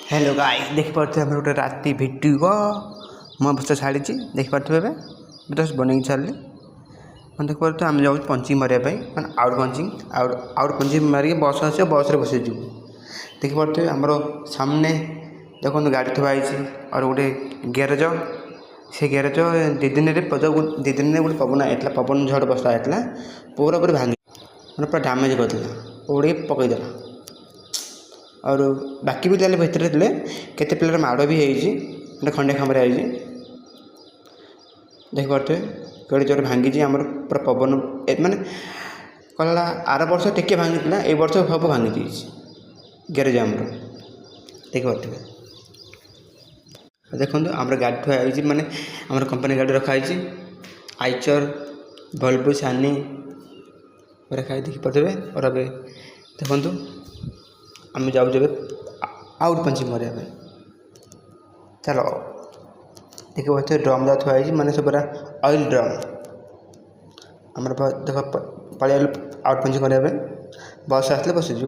hello guys देखिपे आम गोटे राति भिडियो मैं बस छाड़ी देखिपे जस्ट बन छाड़ी मैं देखिपे आम जाऊँ पंचिंग मारे मैंने आउट पंचिंग मारिक बस आस बस बस देखिपे आमर सामने देखो गाड़ी थुआई और गोटे ग्यारेज से ग्यारेज दी दिन गोटे पवन आया पवन झड़ बसा आया पूरा पूरी भांगी मैंने पूरा डैमेज करदेला उड़े पकईदेला और बाकी भी ताले भितर थे केते पिलर माड़ भी होते खंडे खामरे आई देखिपे कड़े जोर भांगी आमर पूरा पवन माने कहला आर वर्ष टे भांगी ए वर्ष सब भांगी ग्यारेज आमर देखिपे देखो आम गाड़ी थुआई माने आम कंपनी गाड़ी रखाई आइचर भल्बो सानी रखाई देखिपे और अब देखो आम जाऊ आउट पंचिंग मारे चलो देखिए ड्रम जा थुआई माने सब ऑयल ड्रम आम देख पलि आउट पंचिंग करने बस आसले बस